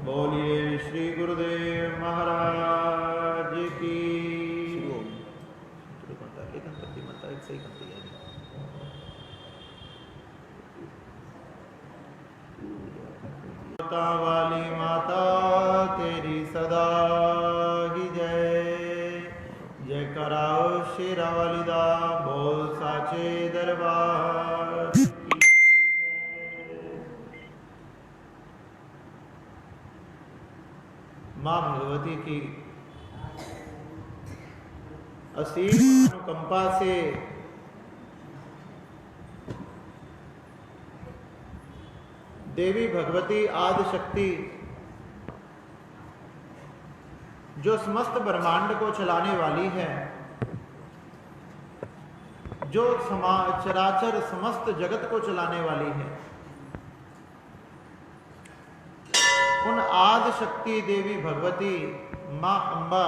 बोलिए श्री गुरुदेव महाराज की। सही करती है वाली माता तेरी सदा ही जय। जय कराओ शेरा वाली दा बोल साचे दरबार की जय। माँ भगवती की असीम अनुकंपा से देवी भगवती आदि शक्ति जो समस्त ब्रह्मांड को चलाने वाली है, जो चराचर समस्त जगत को चलाने वाली है, उन आदि शक्ति देवी भगवती मां अंबा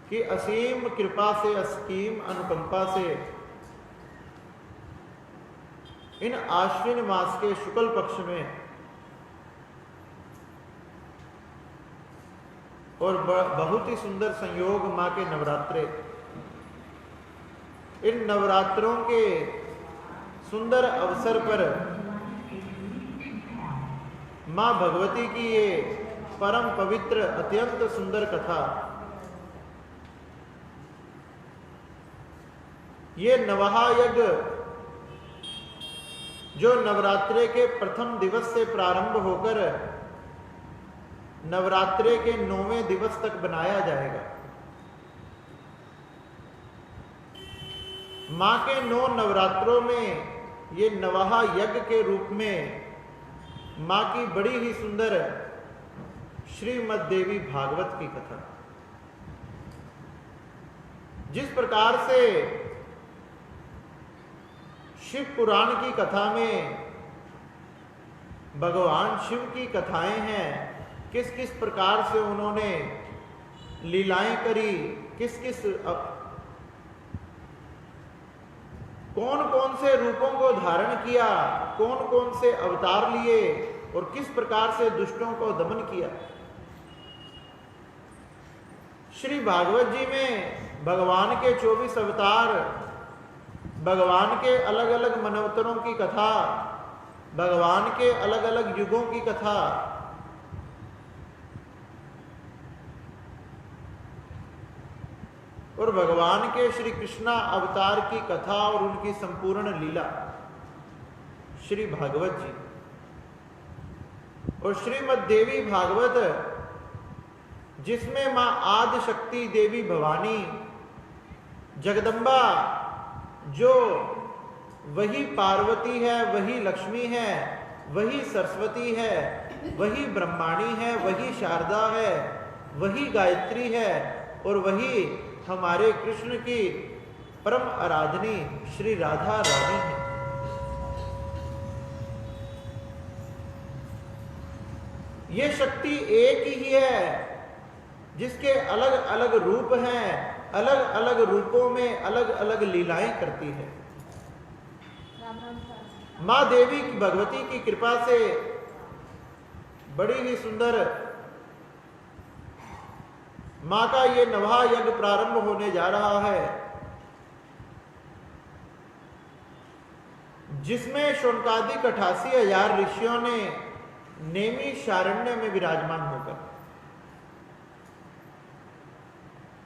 की असीम कृपा से, असीम अनुकंपा से इन आश्विन मास के शुक्ल पक्ष में और बहुत ही सुंदर संयोग मां के नवरात्रे, इन नवरात्रों के सुंदर अवसर पर मां भगवती की ये परम पवित्र अत्यंत सुंदर कथा, ये नवहा यज्ञ जो नवरात्रे के प्रथम दिवस से प्रारंभ होकर नवरात्रे के 9वें दिवस तक बनाया जाएगा। मां के 9 नवरात्रों में ये नवहा यज्ञ के रूप में मां की बड़ी ही सुंदर श्रीमद् देवी भागवत की कथा, जिस प्रकार से शिव पुराण की कथा में भगवान शिव की कथाएं हैं, किस किस प्रकार से उन्होंने लीलाएं करी, किस किस कौन कौन से रूपों को धारण किया, कौन कौन से अवतार लिए और किस प्रकार से दुष्टों को दमन किया। श्री भागवत जी में भगवान के 24 अवतार, भगवान के अलग अलग मनवतरों की कथा, भगवान के अलग अलग युगों की कथा, और भगवान के श्री कृष्णा अवतार की कथा और उनकी संपूर्ण लीला श्री भागवत जी और श्रीमद् देवी भागवत, जिसमें मां आदि शक्ति देवी भवानी जगदम्बा, जो वही पार्वती है, वही लक्ष्मी है, वही सरस्वती है, वही ब्रह्माणी है, वही शारदा है, वही गायत्री है और वही हमारे कृष्ण की परम आराधनी श्री राधा रानी है। ये शक्ति एक ही है, जिसके अलग अलग रूप हैं, अलग अलग रूपों में अलग अलग लीलाएं करती है। मां देवी भगवती की कृपा से बड़ी ही सुंदर मां का ये नवहा यज्ञ प्रारंभ होने जा रहा है, जिसमें शौनकादिक 88,000 ऋषियों ने नेमी शारण्य में विराजमान होकर,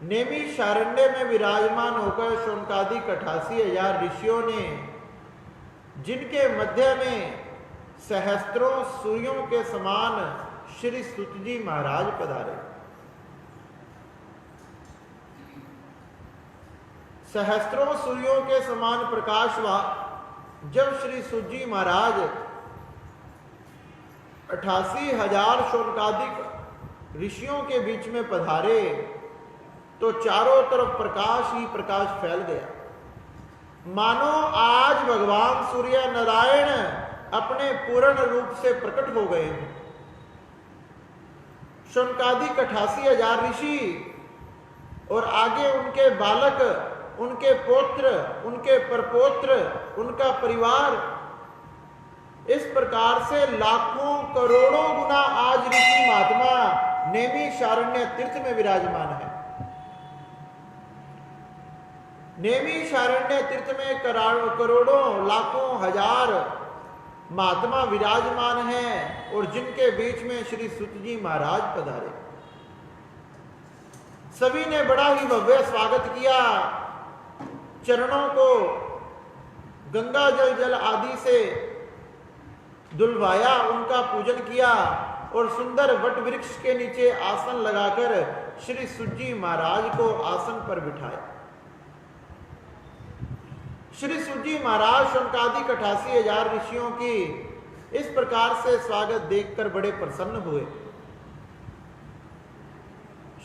नेमी शारण्य में विराजमान होकर शौनकादिक 88,000 ऋषियों ने, जिनके मध्य में सहस्त्रों सूर्यों के समान श्री सुत जी महाराज पधारे। सहस्त्रों सूर्यों के समान प्रकाश जब श्री सुत जी महाराज 88,000 शौनकादिक ऋषियों के बीच में पधारे, तो चारों तरफ प्रकाश ही प्रकाश फैल गया, मानो आज भगवान सूर्य नारायण अपने पूर्ण रूप से प्रकट हो गए हैं। शौनकादिक 88,000 ऋषि और आगे उनके बालक उनके पौत्र, उनके परपौत्र, उनका परिवार, इस प्रकार से लाखों करोड़ों गुना आज ऋषि महात्मा नैमिषारण्य तीर्थ में विराजमान है। नैमिषारण्य तीर्थ में करोड़ों लाखों हजार महात्मा विराजमान हैं और जिनके बीच में श्री सूत जी महाराज पधारे। सभी ने बड़ा ही भव्य स्वागत किया, चरणों को गंगा जल आदि से धुलवाया, उनका पूजन किया और सुंदर वट वृक्ष के नीचे आसन लगाकर श्री सूत जी महाराज को आसन पर बिठाया। श्री सूत जी महाराज शौनकादिक 88,000 ऋषियों की इस प्रकार से स्वागत देखकर बड़े प्रसन्न हुए।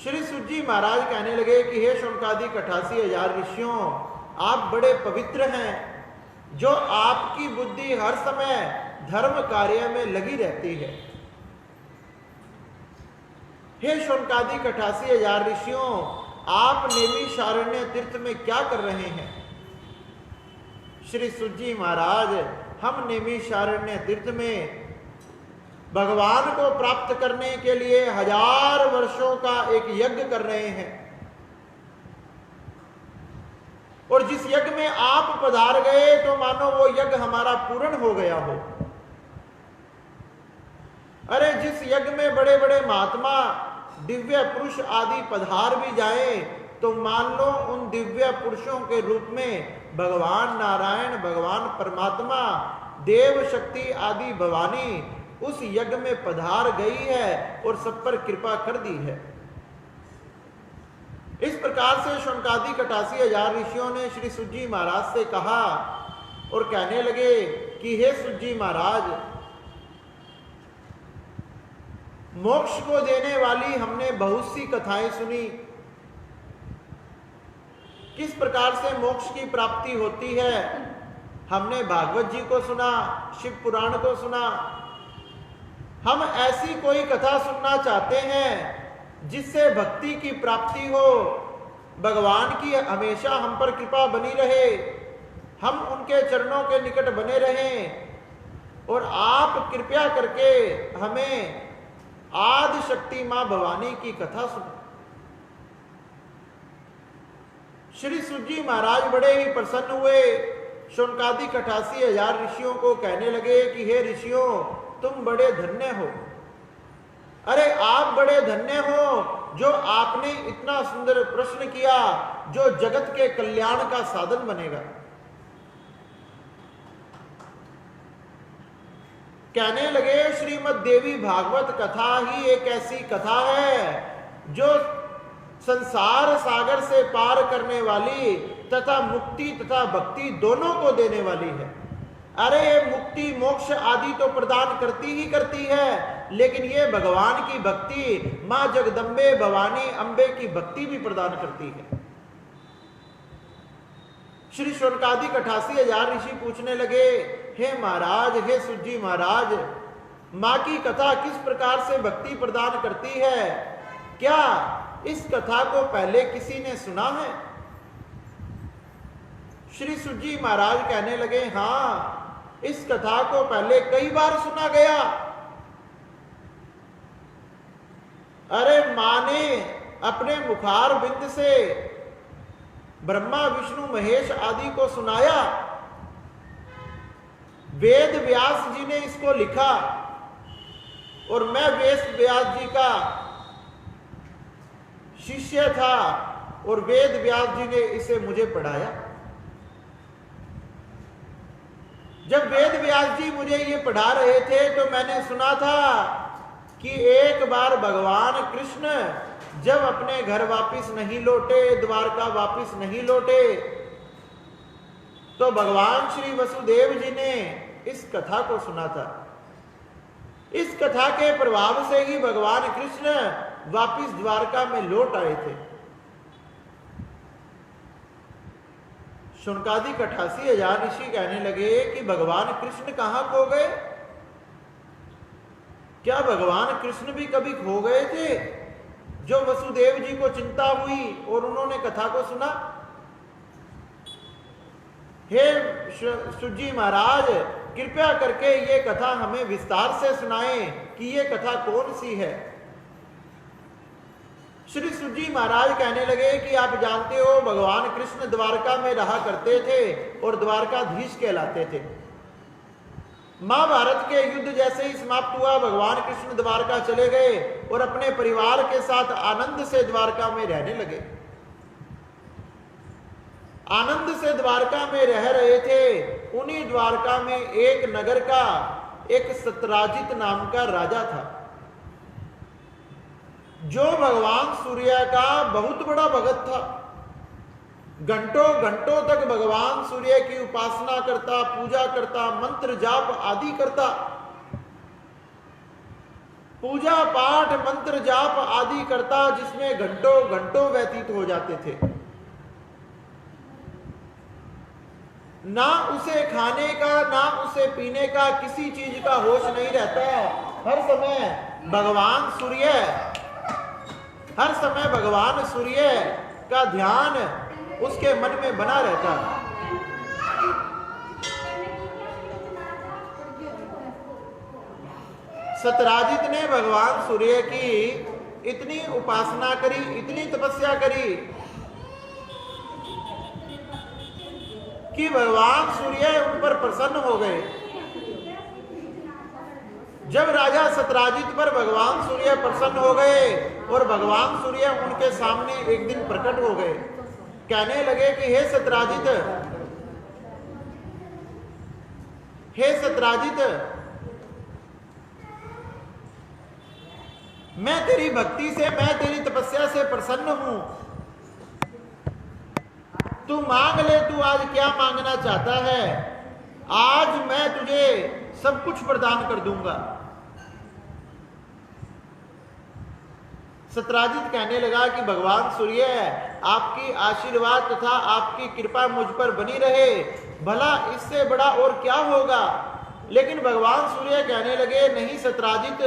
श्री सूत जी महाराज कहने लगे कि हे शौनकादिक 88,000 ऋषियों, आप बड़े पवित्र हैं, जो आपकी बुद्धि हर समय धर्म कार्य में लगी रहती है। हे शौनकादिक 88,000 ऋषियों, आप नैमिषारण्य तीर्थ में क्या कर रहे हैं? श्री सूत जी महाराज, हम नैमिषारण्य तीर्थ में भगवान को प्राप्त करने के लिए 1000 वर्षों का एक यज्ञ कर रहे हैं, और जिस यज्ञ में आप पधार गए तो मानो वो यज्ञ हमारा पूर्ण हो गया हो। अरे जिस यज्ञ में बड़े बड़े महात्मा, दिव्य पुरुष आदि पधार भी जाएं तो मान लो उन दिव्य पुरुषों के रूप में भगवान नारायण, भगवान परमात्मा, देव शक्ति आदि भवानी उस यज्ञ में पधार गई है और सब पर कृपा कर दी है। इस प्रकार से शौनकादिक 88,000 ऋषियों ने श्री सूत जी महाराज से कहा और कहने लगे कि हे सूत जी महाराज, मोक्ष को देने वाली हमने बहुत सी कथाएं सुनी, किस प्रकार से मोक्ष की प्राप्ति होती है। हमने भागवत जी को सुना, शिव पुराण को सुना। हम ऐसी कोई कथा सुनना चाहते हैं जिससे भक्ति की प्राप्ति हो, भगवान की हमेशा हम पर कृपा बनी रहे, हम उनके चरणों के निकट बने रहें, और आप कृपया करके हमें आदि शक्ति मां भवानी की कथा सुनो। श्री सूत जी महाराज बड़े ही प्रसन्न हुए, शौनकादिक 88,000 ऋषियों को कहने लगे कि हे ऋषियों, तुम बड़े धन्य हो। अरे आप बड़े धन्य हो जो आपने इतना सुंदर प्रश्न किया जो जगत के कल्याण का साधन बनेगा। कहने लगे श्रीमद् देवी भागवत कथा ही एक ऐसी कथा है जो संसार सागर से पार करने वाली तथा मुक्ति तथा भक्ति दोनों को देने वाली है। अरे ये मुक्ति मोक्ष आदि तो प्रदान करती ही करती है, लेकिन ये भगवान की भक्ति, मां जगदम्बे भवानी अंबे की भक्ति भी प्रदान करती है। श्री शौनकादिक 88,000 ऋषि पूछने लगे, हे महाराज, हे सूत जी महाराज, मां की कथा किस प्रकार से भक्ति प्रदान करती है? क्या इस कथा को पहले किसी ने सुना है? श्री सूत जी महाराज कहने लगे, हां, इस कथा को पहले कई बार सुना गया। अरे मां ने अपने मुखार बिंद से ब्रह्मा विष्णु महेश आदि को सुनाया, वेद व्यास जी ने इसको लिखा और मैं वेद व्यास जी का शिष्य था और वेद व्यास जी ने इसे मुझे पढ़ाया। जब वेद व्यास जी मुझे ये पढ़ा रहे थे तो मैंने सुना था कि एक बार भगवान कृष्ण जब अपने घर वापिस नहीं लौटे, द्वारका वापिस नहीं लौटे, तो भगवान श्री वसुदेव जी ने इस कथा को सुना था। इस कथा के प्रभाव से ही भगवान कृष्ण वापिस द्वारका में लौट आए थे। शौनकादिक 88,000 ऋषि कहने लगे कि भगवान कृष्ण कहां खो गए? क्या भगवान कृष्ण भी कभी खो गए थे जो वसुदेव जी को चिंता हुई और उन्होंने कथा को सुना? हे सुजी महाराज, कृपया करके ये कथा हमें विस्तार से सुनाएं कि ये कथा कौन सी है। श्री सुजी महाराज कहने लगे कि आप जानते हो भगवान कृष्ण द्वारका में रहा करते थे और द्वारकाधीश कहलाते थे। महाभारत के युद्ध जैसे ही समाप्त हुआ, भगवान कृष्ण द्वारका चले गए और अपने परिवार के साथ आनंद से द्वारका में रहने लगे। आनंद से द्वारका में रह रहे थे। उन्हीं द्वारका में एक नगर का एक सत्राजित नाम का राजा था, जो भगवान सूर्य का बहुत बड़ा भगत था। घंटों घंटों तक भगवान सूर्य की उपासना करता, पूजा करता, मंत्र जाप आदि करता। पूजा पाठ मंत्र जाप आदि करता, जिसमें घंटों घंटों व्यतीत हो जाते थे। ना उसे खाने का, ना उसे पीने का, किसी चीज का होश नहीं रहता। हर समय भगवान सूर्य का ध्यान उसके मन में बना रहता। सतराजित ने भगवान सूर्य की इतनी उपासना करी, इतनी तपस्या करी कि भगवान सूर्य उन पर प्रसन्न हो गए। जब राजा सतराजित पर भगवान सूर्य प्रसन्न हो गए और भगवान सूर्य उनके सामने एक दिन प्रकट हो गए, कहने लगे कि हे सतराजित, मैं तेरी भक्ति से, मैं तेरी तपस्या से प्रसन्न हूं। तू मांग ले, तू आज क्या मांगना चाहता है। आज मैं तुझे सब कुछ प्रदान कर दूंगा। सतराजित कहने लगा कि भगवान सूर्य, आपकी आशीर्वाद तथा आपकी कृपा मुझ पर बनी रहे, भला इससे बड़ा और क्या होगा। लेकिन भगवान सूर्य कहने लगे, नहीं सतराजित,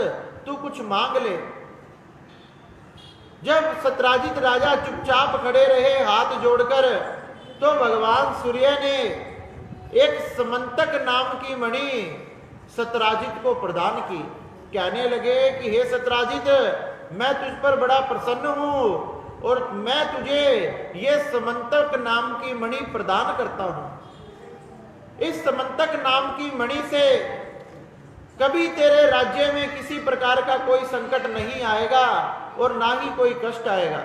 तू कुछ मांग ले। जब सतराजित राजा चुपचाप खड़े रहे हाथ जोड़कर, तो भगवान सूर्य ने एक समंतक नाम की मणि सतराजित को प्रदान की। कहने लगे कि हे सतराजित, मैं तुझ पर बड़ा प्रसन्न हूं और मैं तुझे ये समंतक नाम की मणि प्रदान करता हूं। इस समंतक नाम की मणि से कभी तेरे राज्य में किसी प्रकार का कोई संकट नहीं आएगा और ना ही कोई कष्ट आएगा,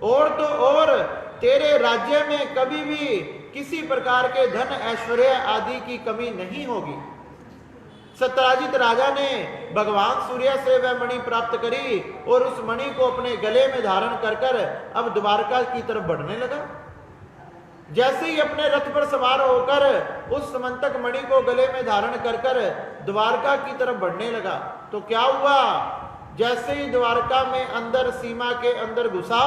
और तो और तेरे राज्य में कभी भी किसी प्रकार के धन ऐश्वर्य आदि की कमी नहीं होगी। सतराजित राजा ने भगवान सूर्य से वह मणि प्राप्त करी और उस मणि को अपने गले में धारण कर कर अब द्वारका की तरफ बढ़ने लगा। जैसे ही अपने रथ पर सवार होकर उस समंतक मणि को गले में धारण कर कर द्वारका की तरफ बढ़ने लगा, तो क्या हुआ, जैसे ही द्वारका में अंदर सीमा के अंदर घुसा,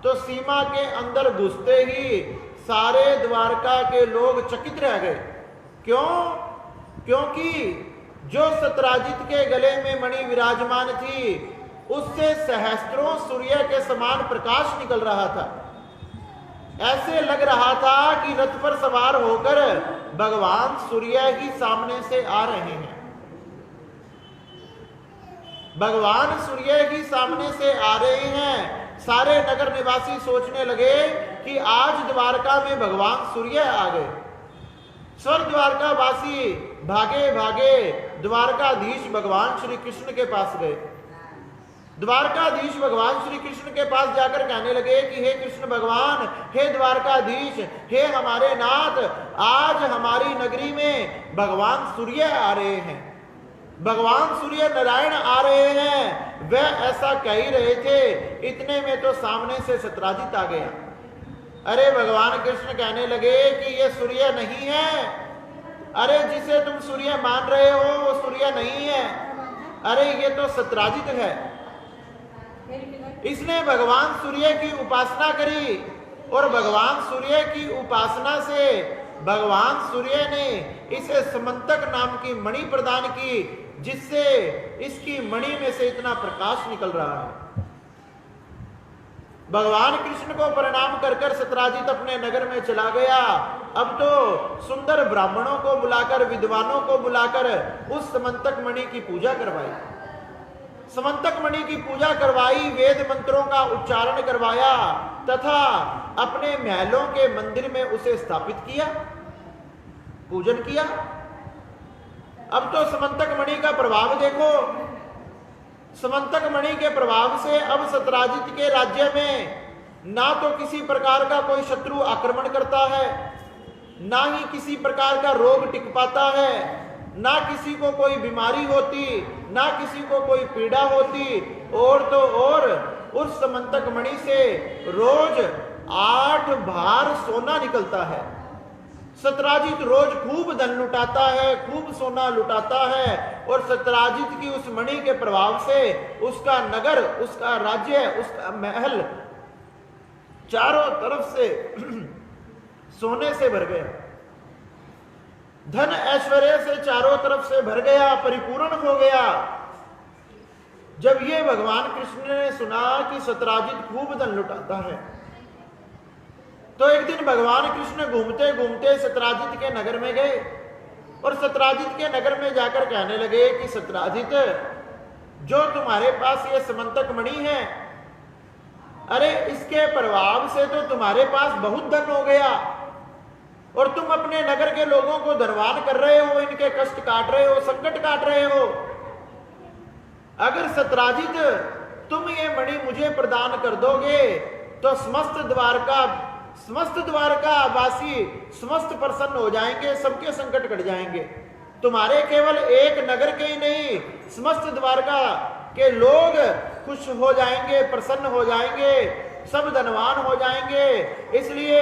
तो सीमा के अंदर घुसते ही सारे द्वारका के लोग चकित रह गए। क्यों? क्योंकि जो सतराजित के गले में मणि विराजमान थी, उससे सहस्त्रों सूर्य के समान प्रकाश निकल रहा था। ऐसे लग रहा था कि रथ पर सवार होकर भगवान सूर्य ही सामने से आ रहे हैं। भगवान सूर्य ही सामने से आ रहे हैं। सारे नगर निवासी सोचने लगे कि आज द्वारका में भगवान सूर्य आ गए। स्वर्ग द्वारका वासी भागे भागे द्वारकाधीश भगवान श्री कृष्ण के पास गए। द्वारकाधीश भगवान श्री कृष्ण के पास जाकर कहने लगे कि हे कृष्ण भगवान, हे द्वारकाधीश, हे हमारे नाथ, आज हमारी नगरी में भगवान सूर्य आ रहे हैं, भगवान सूर्य नारायण आ रहे हैं। वह ऐसा कह ही रहे थे, इतने में तो सामने से सतराजित आ गया। अरे भगवान कृष्ण कहने लगे कि ये सूर्य नहीं है। अरे जिसे तुम सूर्य मान रहे हो वो सूर्य नहीं है, अरे ये तो सतराजित है। इसने भगवान सूर्य की उपासना करी और भगवान सूर्य की उपासना से भगवान सूर्य ने इसे समंतक नाम की मणि प्रदान की, जिससे इसकी मणि में से इतना प्रकाश निकल रहा है। भगवान कृष्ण को प्रणाम कर कर सत्राजित अपने नगर में चला गया। अब तो सुंदर ब्राह्मणों को बुलाकर, विद्वानों को बुलाकर उस समंतक मणि की पूजा करवाई। समंतक मणि की पूजा करवाई, वेद मंत्रों का उच्चारण करवाया तथा अपने महलों के मंदिर में उसे स्थापित किया, पूजन किया। अब तो समंतक मणि का प्रभाव देखो। समंतक मणि के प्रभाव से अब सत्राजित के राज्य में ना तो किसी प्रकार का कोई शत्रु आक्रमण करता है, ना ही किसी प्रकार का रोग टिक पाता है, ना किसी को कोई बीमारी होती, ना किसी को कोई पीड़ा होती। और तो और उस समंतक मणि से रोज 8 भार सोना निकलता है। सत्राजित रोज खूब धन लुटाता है, खूब सोना लुटाता है। और सत्राजित की उस मणि के प्रभाव से उसका नगर, उसका राज्य, उसका महल चारों तरफ से सोने से भर गया, धन ऐश्वर्य से चारों तरफ से भर गया, परिपूर्ण हो गया। जब ये भगवान कृष्ण ने सुना कि सत्राजित खूब धन लुटाता है, तो एक दिन भगवान कृष्ण घूमते घूमते सत्राजित के नगर में गए और सत्राजित के नगर में जाकर कहने लगे कि सत्राजित, जो तुम्हारे पास ये समंतक मणि है, अरे इसके प्रभाव से तो तुम्हारे पास बहुत धन हो गया और तुम अपने नगर के लोगों को धनवान कर रहे हो, इनके कष्ट काट रहे हो, संकट काट रहे हो। अगर सत्राजित तुम ये मणि मुझे प्रदान कर दोगे तो समस्त द्वारका वासी समस्त प्रसन्न हो जाएंगे, सबके संकट कट जाएंगे। तुम्हारे केवल एक नगर के ही नहीं, समस्त द्वारका के लोग खुश हो जाएंगे, प्रसन्न हो जाएंगे, सब धनवान हो जाएंगे। इसलिए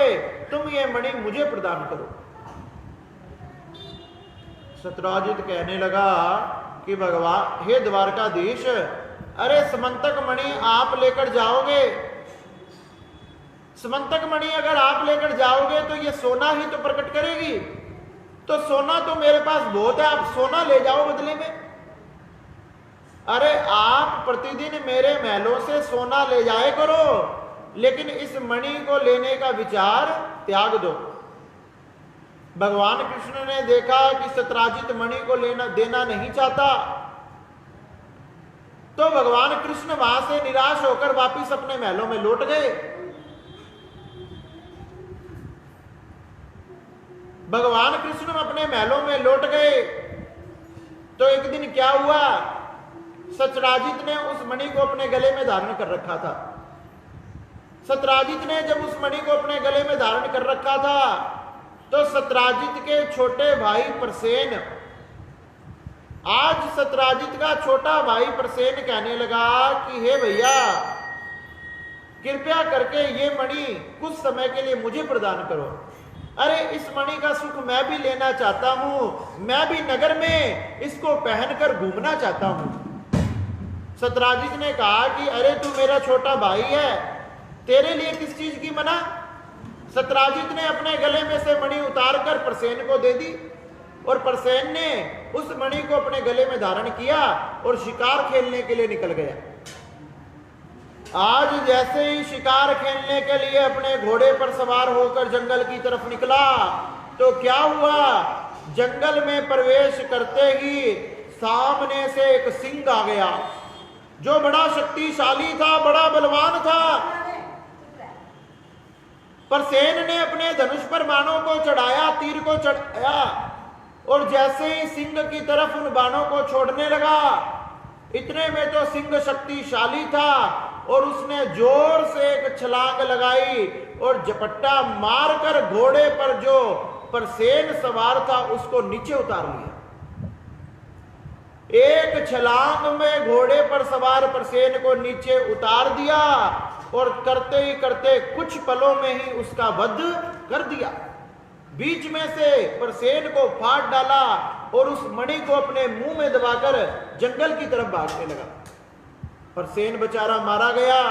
तुम ये मणि मुझे प्रदान करो। सत्राजित कहने लगा कि भगवान, हे द्वारकाधीश, अरे समंतक मणि आप लेकर जाओगे, समंतक मणि अगर आप लेकर जाओगे तो ये सोना ही तो प्रकट करेगी। तो सोना तो मेरे पास बहुत है, आप सोना ले जाओ बदले में। अरे आप प्रतिदिन मेरे महलों से सोना ले जाए करो, लेकिन इस मणि को लेने का विचार त्याग दो। भगवान कृष्ण ने देखा कि सत्राजित मणि को देना नहीं चाहता, तो भगवान कृष्ण वहां से निराश होकर वापिस अपने महलों में लौट गए। भगवान कृष्ण अपने महलों में लौट गए तो एक दिन क्या हुआ, सत्राजित ने उस मणि को अपने गले में धारण कर रखा था। सत्राजित ने जब उस मणि को अपने गले में धारण कर रखा था तो सत्राजित के छोटे भाई प्रसेन, आज सत्राजित का छोटा भाई प्रसेन कहने लगा कि हे भैया, कृपया करके ये मणि कुछ समय के लिए मुझे प्रदान करो। अरे इस मणि का सुख मैं भी लेना चाहता हूं, मैं भी नगर में इसको पहनकर घूमना चाहता हूं। सत्राजित ने कहा कि अरे तू मेरा छोटा भाई है, तेरे लिए किस चीज की मना। सत्राजित ने अपने गले में से मणि उतारकर प्रसेन को दे दी और प्रसेन ने उस मणि को अपने गले में धारण किया और शिकार खेलने के लिए निकल गया। आज जैसे ही शिकार खेलने के लिए अपने घोड़े पर सवार होकर जंगल की तरफ निकला तो क्या हुआ, जंगल में प्रवेश करते ही सामने से एक सिंह आ गया जो बड़ा शक्तिशाली था, बड़ा बलवान था। प्रसेन ने अपने धनुष पर बाणों को चढ़ाया, तीर को चढ़ाया और जैसे ही सिंह की तरफ उन बाणों को छोड़ने लगा, इतने में तो सिंह शक्तिशाली था और उसने जोर से एक छलांग लगाई और झपट्टा मारकर घोड़े पर जो प्रसेन सवार था उसको नीचे उतार लिया। एक छलांग में घोड़े पर सवार प्रसेन को नीचे उतार दिया और करते ही करते कुछ पलों में ही उसका वध कर दिया। बीच में से प्रसेन को फाड़ डाला और उस मणि को अपने मुंह में दबाकर जंगल की तरफ भागने लगा। प्रसेन बेचारा मारा गया,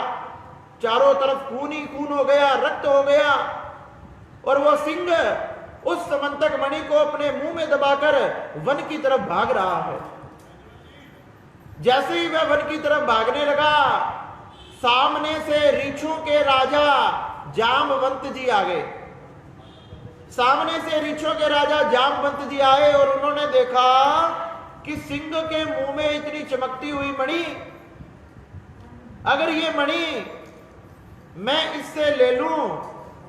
चारों तरफ खून ही खून हो गया, रक्त हो गया और वो सिंह उस समंतक मणि को अपने मुंह में दबाकर वन की तरफ भाग रहा है। जैसे ही वह वन की तरफ भागने लगा, सामने से रीछों के राजा जामवंत जी आ गए। सामने से रीछों के राजा जामवंत जी आए और उन्होंने देखा कि सिंह के मुंह में इतनी चमकती हुई मणि, अगर ये मणि मैं इससे ले लूं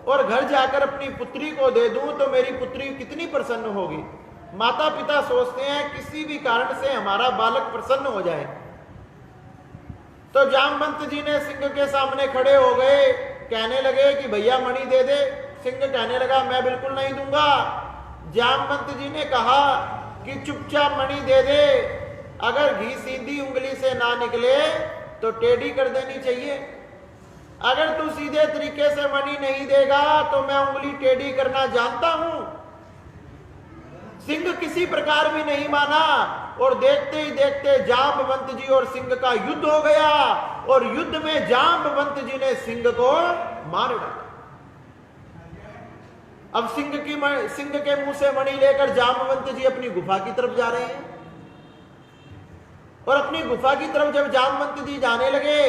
और घर जाकर अपनी पुत्री को दे दूं तो मेरी पुत्री कितनी प्रसन्न होगी। माता पिता सोचते हैं किसी भी कारण से हमारा बालक प्रसन्न हो जाए। तो जामवंत जी ने सिंह के सामने खड़े हो गए, कहने लगे कि भैया मणि दे दे। सिंह कहने लगा मैं बिल्कुल नहीं दूंगा। जामवंत जी ने कहा कि चुपचाप मणि दे दे, अगर घी सीधी उंगली से ना निकले तो टेढ़ी कर देनी चाहिए। अगर तू सीधे तरीके से मणि नहीं देगा तो मैं उंगली टेढ़ी करना जानता हूं। सिंह किसी प्रकार भी नहीं माना और देखते ही देखते जामवंत जी और सिंह का युद्ध हो गया और युद्ध में जामवंत जी ने सिंह को मार डाला। अब सिंह के मुंह से मणि लेकर जामवंत जी अपनी गुफा की तरफ जा रहे हैं और अपनी गुफा की तरफ जब जामवंत जी जाने लगे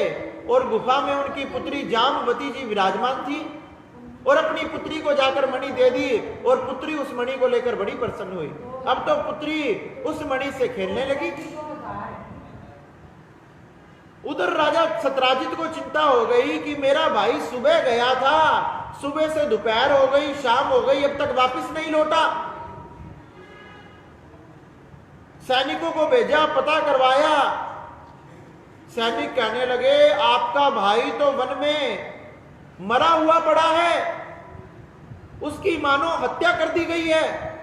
और गुफा में उनकी पुत्री जामवती जी विराजमान थी और अपनी पुत्री को जाकर मणि दे दी और पुत्री उस मणि को लेकर बड़ी प्रसन्न हुई। अब तो पुत्री उस मणि से खेलने लगी। उधर राजा सत्राजित को चिंता हो गई कि मेरा भाई सुबह गया था, सुबह से दोपहर हो गई, शाम हो गई, अब तक वापस नहीं लौटा। सैनिकों को भेजा, पता करवाया। सैनिक कहने लगे आपका भाई तो वन में मरा हुआ पड़ा है, उसकी मानो हत्या कर दी गई है।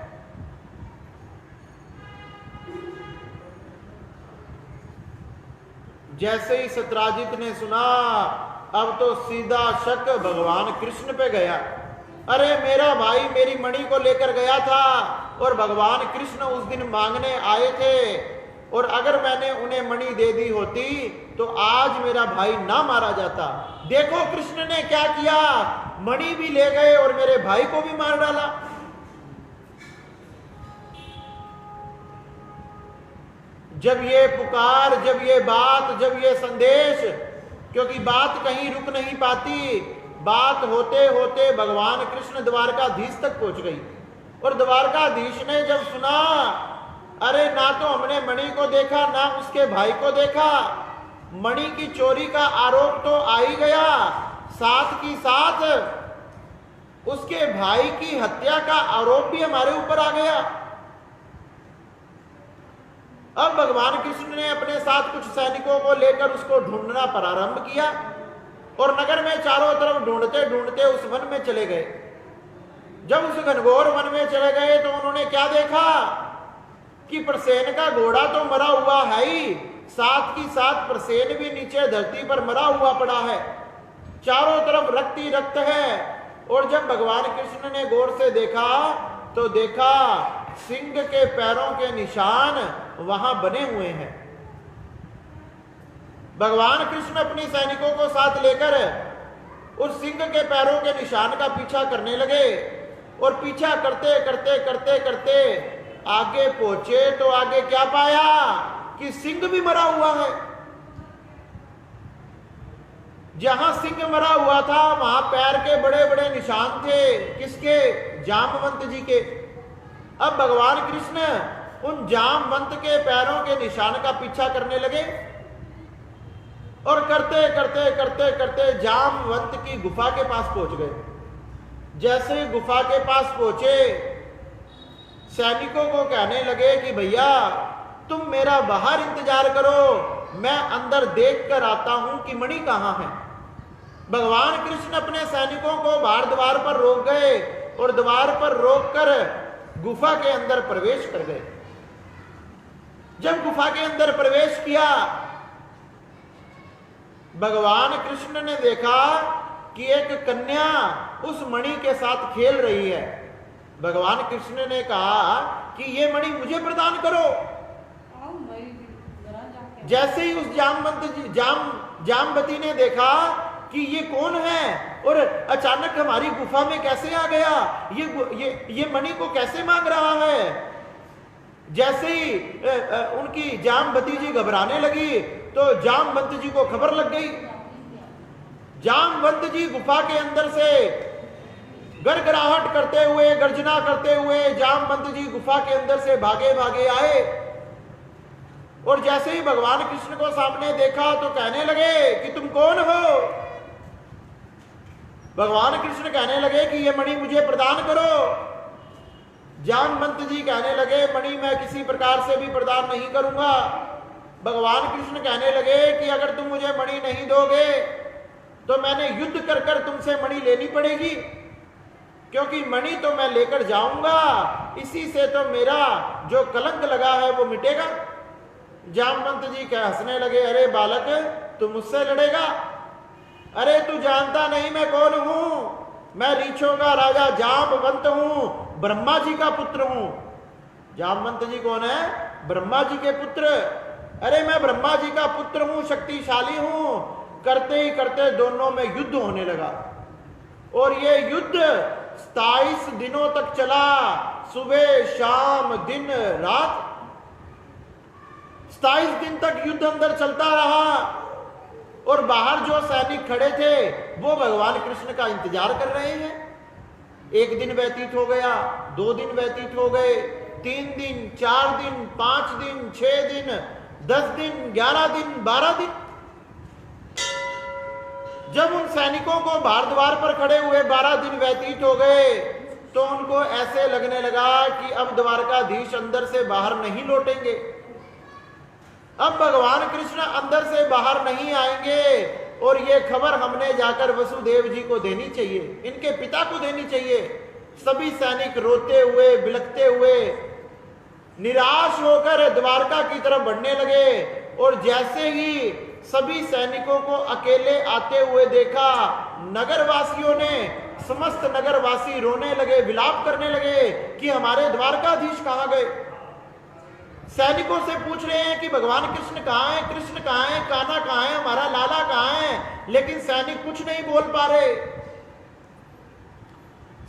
जैसे ही सत्राजित ने सुना अब तो सीधा शक भगवान कृष्ण पे गया। अरे मेरा भाई मेरी मणि को लेकर गया था और भगवान कृष्ण उस दिन मांगने आए थे और अगर मैंने उन्हें मणि दे दी होती तो आज मेरा भाई ना मारा जाता। देखो कृष्ण ने क्या किया, मणि भी ले गए और मेरे भाई को भी मार डाला। जब ये पुकार, जब ये बात, जब ये संदेश, क्योंकि बात कहीं रुक नहीं पाती, बात होते होते भगवान कृष्ण द्वारकाधीश तक पहुंच गई और द्वारकाधीश ने जब सुना, अरे ना तो हमने मणि को देखा ना उसके भाई को देखा, मणि की चोरी का आरोप तो आ ही गया, साथ की साथ उसके भाई की हत्या का आरोप भी हमारे ऊपर आ गया। अब भगवान कृष्ण ने अपने साथ कुछ सैनिकों को लेकर उसको ढूंढना प्रारंभ किया और नगर में चारों तरफ ढूंढते ढूंढते उस वन में चले गए। जब उस घनघोर वन में चले गए तो उन्होंने क्या देखा कि प्रसेन का घोड़ा तो मरा हुआ है ही, साथ की साथ प्रसेन भी नीचे धरती पर मरा हुआ पड़ा है, चारों तरफ रक्त ही रक्त है। और जब भगवान कृष्ण ने गौर से देखा तो देखा सिंह के पैरों के निशान वहां बने हुए हैं। भगवान कृष्ण अपनी सैनिकों को साथ लेकर उस सिंह के पैरों के निशान का पीछा करने लगे और पीछा करते करते करते करते आगे पहुंचे तो आगे क्या पाया कि सिंह भी मरा हुआ है। जहां सिंह मरा हुआ था वहां पैर के बड़े बड़े निशान थे, किसके? जामवंत जी के। अब भगवान कृष्ण उन जामवंत के पैरों के निशान का पीछा करने लगे और करते करते करते करते जामवंत की गुफा के पास पहुंच गए। जैसे ही गुफा के पास पहुंचे सैनिकों को कहने लगे कि भैया तुम मेरा बाहर इंतजार करो, मैं अंदर देख कर आता हूं कि मणि कहां है। भगवान कृष्ण अपने सैनिकों को बाहर द्वार पर रोक गए और द्वार पर रोककर गुफा के अंदर प्रवेश कर गए। जब गुफा के अंदर प्रवेश किया भगवान कृष्ण ने देखा कि एक कन्या उस मणि के साथ खेल रही है। भगवान कृष्ण ने कहा कि ये मणि मुझे प्रदान करो। जैसे ही उस जामवती ने देखा कि ये कौन है और अचानक हमारी गुफा में कैसे आ गया, ये मणि को कैसे मांग रहा है, जैसे ही उनकी जामवती जी घबराने लगी तो जामवंत जी को खबर लग गई जामवंत जी गुफा के अंदर से गड़गड़ाहट करते हुए, गर्जना करते हुए जामवंत जी गुफा के अंदर से भागे भागे आए और जैसे ही भगवान कृष्ण को सामने देखा तो कहने लगे कि तुम कौन हो। भगवान कृष्ण कहने लगे कि ये मणि मुझे प्रदान करो। जामवंत जी कहने लगे मणि मैं किसी प्रकार से भी प्रदान नहीं करूंगा। भगवान कृष्ण कहने लगे कि अगर तुम मुझे मणि नहीं दोगे तो मैंने युद्ध कर कर तुमसे मणि लेनी पड़ेगी, क्योंकि मणि तो मैं लेकर जाऊंगा, इसी से तो मेरा जो कलंक लगा है वो मिटेगा। जामवंत जी कह हंसने लगे, अरे बालक तू मुझसे लड़ेगा? अरे तू जानता नहीं मैं कौन हूं? मैं रीछों का राजा जामवंत हूं, ब्रह्मा जी का पुत्र हूं। जामवंत जी कौन है? ब्रह्मा जी के पुत्र। अरे मैं ब्रह्मा जी का पुत्र हूं, शक्तिशाली हूं। करते ही करते दोनों में युद्ध होने लगा और ये युद्ध 27 दिनों तक चला, सुबह शाम दिन रात। 27 दिन तक युद्ध अंदर चलता रहा और बाहर जो सैनिक खड़े थे वो भगवान कृष्ण का इंतजार कर रहे हैं। 1 दिन व्यतीत हो गया, 2 दिन व्यतीत हो गए, 3 दिन, 4 दिन, 5 दिन, 6 दिन, 10 दिन, 11 दिन, 12 दिन। जब उन सैनिकों को बाहर द्वार पर खड़े हुए 12 दिन व्यतीत हो गए तो उनको ऐसे लगने लगा कि अब द्वारकाधीश अंदर से बाहर नहीं लौटेंगे, अब भगवान कृष्ण अंदर से बाहर नहीं आएंगे और ये खबर हमने जाकर वसुदेव जी को देनी चाहिए, इनके पिता को देनी चाहिए। सभी सैनिक रोते हुए, बिलखते हुए, निराश होकर द्वारका की तरफ बढ़ने लगे और जैसे ही सभी सैनिकों को अकेले आते हुए देखा, नगरवासियों ने, समस्त नगरवासी रोने लगे, विलाप करने लगे कि हमारे द्वारकाधीश कहां गए। सैनिकों से पूछ रहे हैं कि भगवान कृष्ण कहां है, कृष्ण कहां है, कान्हा कहां है, हमारा लाला कहां है, लेकिन सैनिक कुछ नहीं बोल पा रहे।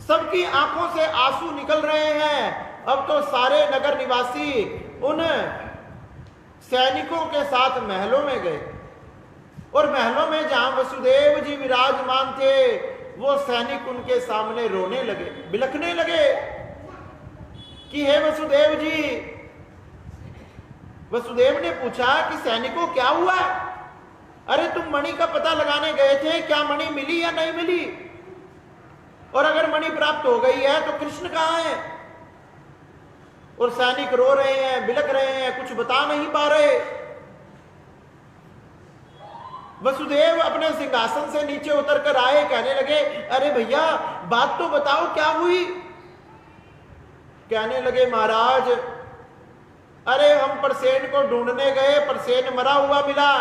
सबकी आंखों से आंसू निकल रहे हैं। अब तो सारे नगर निवासी उन सैनिकों के साथ महलों में गए और महलों में जहां वसुदेव जी विराजमान थे वो सैनिक उनके सामने रोने लगे, बिलखने लगे कि हे वसुदेव जी। वसुदेव ने पूछा कि सैनिकों क्या हुआ? अरे तुम मणि का पता लगाने गए थे, क्या मणि मिली या नहीं मिली? और अगर मणि प्राप्त हो गई है तो कृष्ण कहां है? और सैनिक रो रहे हैं, बिलख रहे हैं, कुछ बता नहीं पा रहे। वसुदेव अपने सिंहासन से नीचे उतर कर आए, कहने लगे अरे भैया बात तो बताओ क्या हुई? कहने लगे महाराज अरे हम परसेन को ढूंढने गए, परसेन मरा हुआ मिला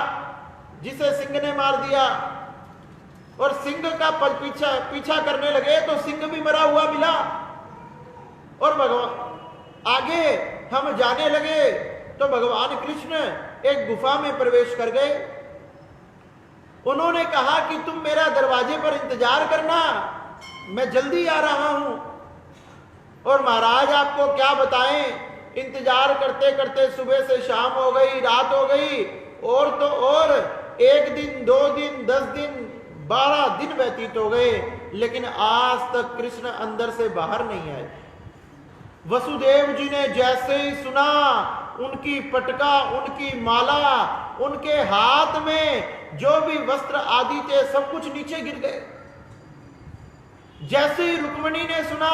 जिसे सिंह ने मार दिया, और सिंह का पीछा करने लगे तो सिंह भी मरा हुआ मिला, और भगवान आगे हम जाने लगे तो भगवान कृष्ण एक गुफा में प्रवेश कर गए। उन्होंने कहा कि तुम मेरा दरवाजे पर इंतजार करना, मैं जल्दी आ रहा हूं। और महाराज आपको क्या बताएं, इंतजार करते करते सुबह से शाम हो गई, रात हो गई, और तो और 1 दिन, 2 दिन, 10 दिन, 12 दिन व्यतीत हो गए, लेकिन आज तक कृष्ण अंदर से बाहर नहीं आए। वसुदेव जी ने जैसे ही सुना, उनकी पटका, उनकी माला, उनके हाथ में जो भी वस्त्र आदि थे सब कुछ नीचे गिर गए। जैसे ही रुक्मिणी ने सुना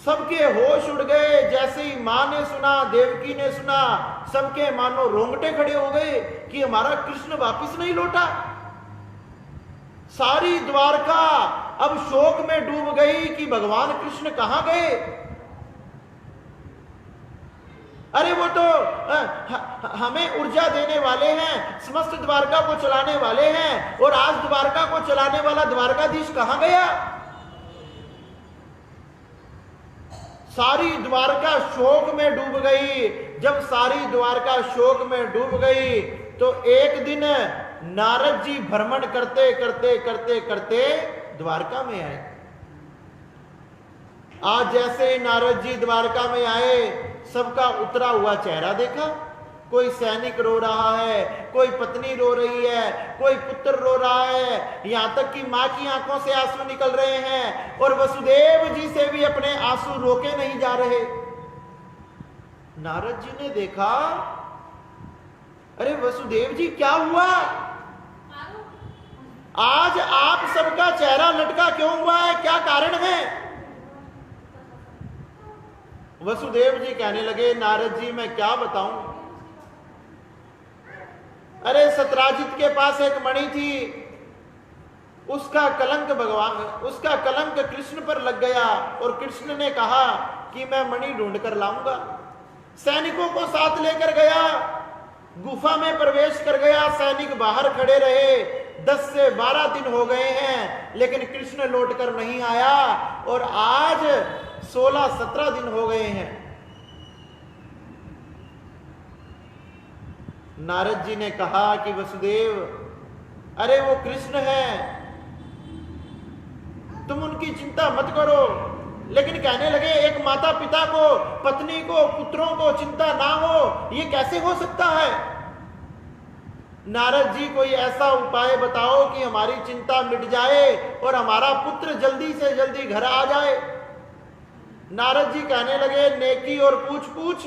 सबके होश उड़ गए, जैसे ही मां ने सुना, देवकी ने सुना, सबके मानो रोंगटे खड़े हो गए कि हमारा कृष्ण वापस नहीं लौटा। सारी द्वारका अब शोक में डूब गई कि भगवान कृष्ण कहां गए। अरे वो तो हमें ऊर्जा देने वाले हैं, समस्त द्वारका को चलाने वाले हैं, और आज द्वारका को चलाने वाला द्वारकाधीश कहां गया? सारी द्वारका शोक में डूब गई। जब सारी द्वारका शोक में डूब गई तो एक दिन नारद जी भ्रमण करते करते करते करते द्वारका में आए। आज जैसे ही नारद जी द्वारका में आए, सबका उतरा हुआ चेहरा देखा, कोई सैनिक रो रहा है, कोई पत्नी रो रही है, कोई पुत्र रो रहा है, यहां तक कि मां की आंखों से आंसू निकल रहे हैं और वसुदेव जी से भी अपने आंसू रोके नहीं जा रहे। नारद जी ने देखा, अरे वसुदेव जी क्या हुआ, आज आप सबका चेहरा लटका क्यों हुआ है, क्या कारण है? वसुदेव जी कहने लगे, नारद जी मैं क्या बताऊं, अरे सतराजित के पास एक मणि थी, उसका कलंक भगवान, उसका कलंक कृष्ण पर लग गया और कृष्ण ने कहा कि मैं मणि ढूंढ कर लाऊंगा। सैनिकों को साथ लेकर गया, गुफा में प्रवेश कर गया, सैनिक बाहर खड़े रहे, 10 से 12 दिन हो गए हैं लेकिन कृष्ण लौट कर नहीं आया और आज 16-17 दिन हो गए हैं। नारद जी ने कहा कि वसुदेव, अरे वो कृष्ण है, तुम उनकी चिंता मत करो। लेकिन कहने लगे, एक माता पिता को, पत्नी को, पुत्रों को चिंता ना हो, ये कैसे हो सकता है? नारद जी कोई ऐसा उपाय बताओ कि हमारी चिंता मिट जाए और हमारा पुत्र जल्दी से जल्दी घर आ जाए। नारद जी कहने लगे, नेकी और पूछ पूछ,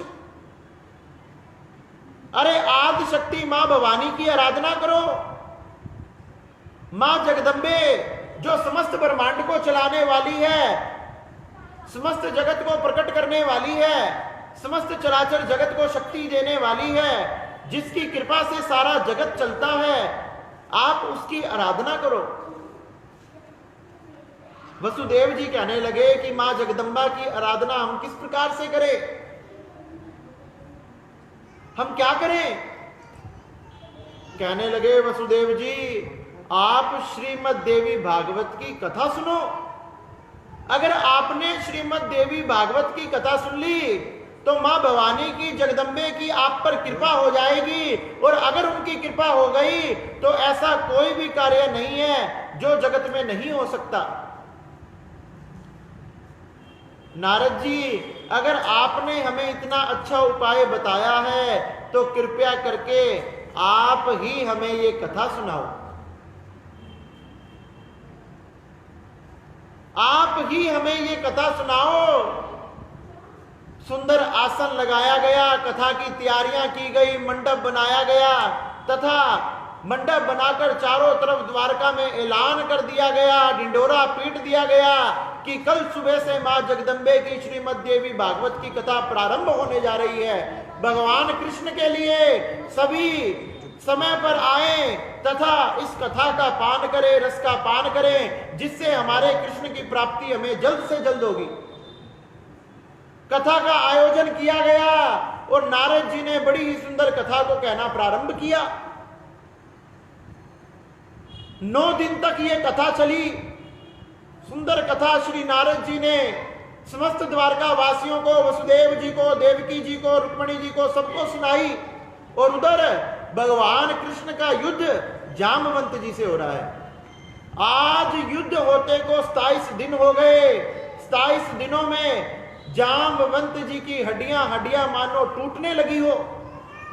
अरे आदि शक्ति मां भवानी की आराधना करो। मां जगदम्बे जो समस्त ब्रह्मांड को चलाने वाली है, समस्त जगत को प्रकट करने वाली है, समस्त चराचर जगत को शक्ति देने वाली है, जिसकी कृपा से सारा जगत चलता है, आप उसकी आराधना करो। वसुदेव जी कहने लगे कि मां जगदम्बा की आराधना हम किस प्रकार से करें, हम क्या करें? कहने लगे वसुदेव जी, आप श्रीमद् देवी भागवत की कथा सुनो। अगर आपने श्रीमद् देवी भागवत की कथा सुन ली तो मां भवानी की, जगदम्बे की आप पर कृपा हो जाएगी और अगर उनकी कृपा हो गई तो ऐसा कोई भी कार्य नहीं है जो जगत में नहीं हो सकता। नारद जी, अगर आपने हमें इतना अच्छा उपाय बताया है तो कृपया करके आप ही हमें ये कथा सुनाओ, आप ही हमें ये कथा सुनाओ। सुंदर आसन लगाया गया, कथा की तैयारियां की गई, मंडप बनाया गया तथा मंडप बनाकर चारों तरफ द्वारका में ऐलान कर दिया गया, ढिंडोरा पीट दिया गया कि कल सुबह से मां जगदम्बे की श्रीमद् देवी भागवत की कथा प्रारंभ होने जा रही है। भगवान कृष्ण के लिए सभी समय पर आए तथा इस कथा का पान करें, रस का पान करें, जिससे हमारे कृष्ण की प्राप्ति हमें जल्द से जल्द होगी। कथा का आयोजन किया गया और नारद जी ने बड़ी ही सुंदर कथा को कहना प्रारंभ किया। 9 दिन तक ये कथा चली। सुंदर कथा श्री नारद जी ने समस्त द्वारका वासियों को, वसुदेव जी को, देवकी जी को, रुक्मणी जी को, सबको सुनाई। और उधर भगवान कृष्ण का युद्ध जामवंत जी से हो रहा है। आज युद्ध होते को 27 दिन हो गए। 27 दिनों में जामवंत जी की हड्डियां मानो टूटने लगी हो।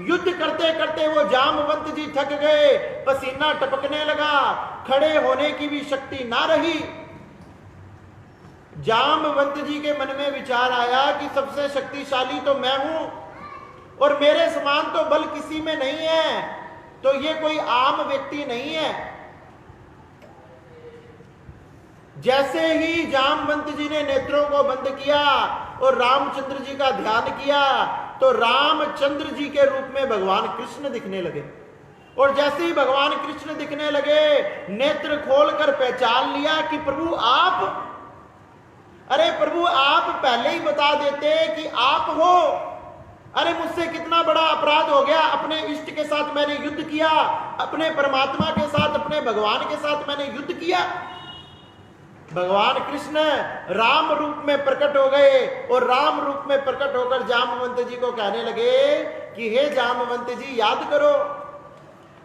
युद्ध करते करते वो जामवंत जी थक गए, पसीना टपकने लगा, खड़े होने की भी शक्ति ना रही। जामवंत जी के मन में विचार आया कि सबसे शक्तिशाली तो मैं हूं और मेरे समान तो बल किसी में नहीं है, तो ये कोई आम व्यक्ति नहीं है। जैसे ही जामवंत जी ने नेत्रों को बंद किया और रामचंद्र जी का ध्यान किया तो रामचंद्र जी के रूप में भगवान कृष्ण दिखने लगे। और जैसे ही भगवान कृष्ण दिखने लगे, नेत्र खोलकर पहचान लिया कि प्रभु आप, अरे प्रभु आप पहले ही बता देते कि आप हो। अरे मुझसे कितना बड़ा अपराध हो गया, अपने इष्ट के साथ मैंने युद्ध किया, अपने परमात्मा के साथ, अपने भगवान के साथ मैंने युद्ध किया। भगवान कृष्ण राम रूप में प्रकट हो गए और राम रूप में प्रकट होकर जामवंत जी को कहने लगे कि हे जामवंत जी, याद करो,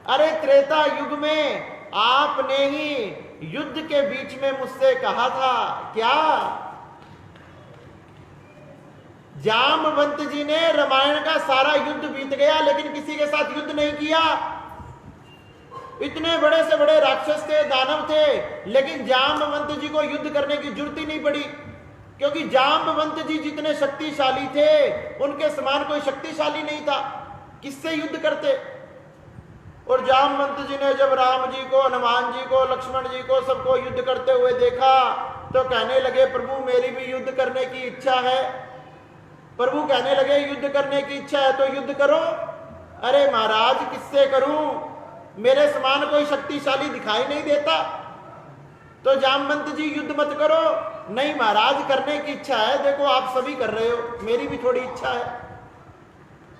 अरे त्रेता युग में आपने ही युद्ध के बीच में मुझसे कहा था क्या, जामवंत जी ने रामायण का सारा युद्ध बीत गया लेकिन किसी के साथ युद्ध नहीं किया। इतने बड़े से बड़े राक्षस थे, दानव थे, लेकिन जामवंत जी को युद्ध करने की जरूरत ही नहीं पड़ी, क्योंकि जामवंत जी जितने शक्तिशाली थे उनके समान कोई शक्तिशाली नहीं था। किससे युद्ध करते? और जामवंत जी ने जब राम जी को, हनुमान जी को, लक्ष्मण जी को, सबको युद्ध करते हुए देखा तो कहने लगे, प्रभु मेरी भी युद्ध करने की इच्छा है। प्रभु कहने लगे, युद्ध करने की इच्छा है तो युद्ध करो। अरे महाराज किससे करूं, मेरे समान कोई शक्तिशाली दिखाई नहीं देता। तो जामवंत जी युद्ध मत करो। नहीं महाराज करने की इच्छा है, देखो आप सभी कर रहे हो, मेरी भी थोड़ी इच्छा है।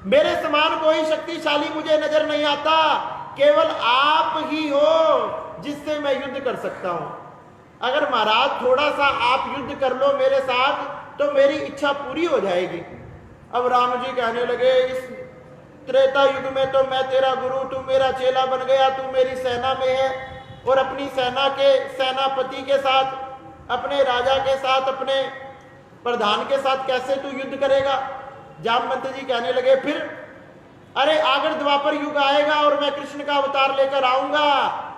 मेरे समान कोई शक्तिशाली मुझे नजर नहीं आता, केवल आप ही हो जिससे मैं युद्ध कर सकता हूं। अगर महाराज थोड़ा सा आप युद्ध कर लो मेरे साथ तो मेरी इच्छा पूरी हो जाएगी। अब राम जी कहने लगे, इस त्रेता युग में तो मैं तेरा गुरु, तू मेरा चेला बन गया, तू मेरी सेना में है, और अपनी सेना के सेनापति के साथ, अपने राजा के साथ, अपने प्रधान के साथ कैसे तू युद्ध करेगा? जामवंत जी कहने लगे, फिर अरे आगर द्वापर युग आएगा और मैं कृष्ण का अवतार लेकर आऊंगा,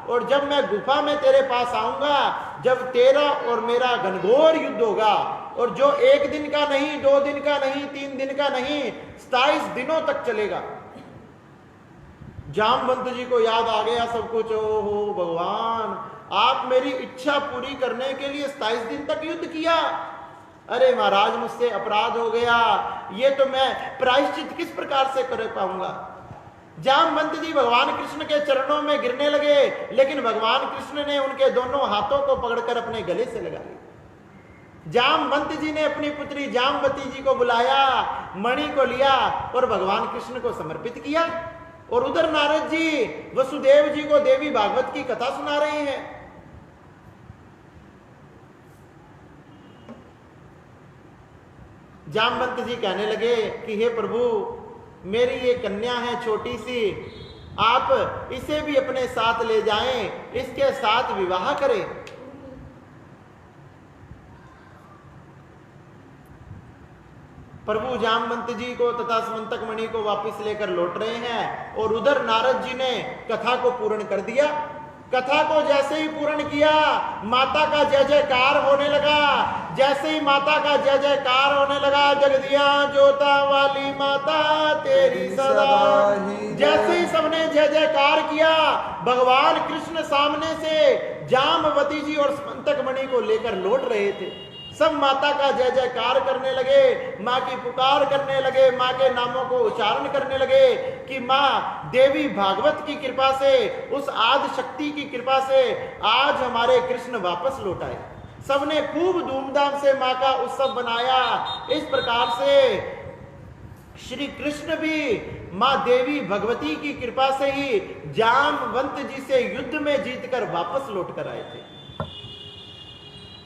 और जब मैं गुफा में तेरे पास आऊंगा, जब तेरा और मेरा घनघोर युद्ध होगा, और जो 1 दिन का नहीं, 2 दिन का नहीं, 3 दिन का नहीं, 27 दिनों तक चलेगा। जामवंत जी को याद आ गया सब कुछ। ओहो भगवान, आप मेरी इच्छा पूरी करने के लिए 27 दिन तक युद्ध किया। अरे महाराज मुझसे अपराध हो गया, ये तो मैं प्रायश्चित किस प्रकार से कर पाऊंगा? जामवंत जी भगवान कृष्ण के चरणों में गिरने लगे, लेकिन भगवान कृष्ण ने उनके दोनों हाथों को पकड़कर अपने गले से लगा लिया। जामवंत जी ने अपनी पुत्री जामवती जी को बुलाया, मणि को लिया और भगवान कृष्ण को समर्पित किया। और उधर नारद जी वसुदेव जी को देवी भागवत की कथा सुना रहे हैं। जामवंत जी कहने लगे कि हे प्रभु, मेरी ये कन्या है छोटी सी, आप इसे भी अपने साथ ले जाएं, इसके साथ विवाह करें। प्रभु जामवंत जी को तथा समंतक मणि को वापस लेकर लौट रहे हैं, और उधर नारद जी ने कथा को पूर्ण कर दिया। कथा को जैसे ही पूर्ण किया, माता का जय जयकार होने लगा। जैसे ही माता का जय जयकार होने लगा, जगदिया जोता वाली माता तेरी सदा, जैसे ही सबने जय जयकार किया, भगवान कृष्ण सामने से जामवती जी और समंतक मणि को लेकर लौट रहे थे। सब माता का जय जयकार करने लगे, माँ की पुकार करने लगे, माँ के नामों को उच्चारण करने लगे कि माँ देवी भागवत की कृपा से, उस आदि शक्ति की कृपा से आज हमारे कृष्ण वापस लौट आए। सबने खूब धूमधाम से माँ का उत्सव बनाया। इस प्रकार से श्री कृष्ण भी माँ देवी भगवती की कृपा से ही जामवंत जी से युद्ध में जीतकर वापस लौट कर आए थे।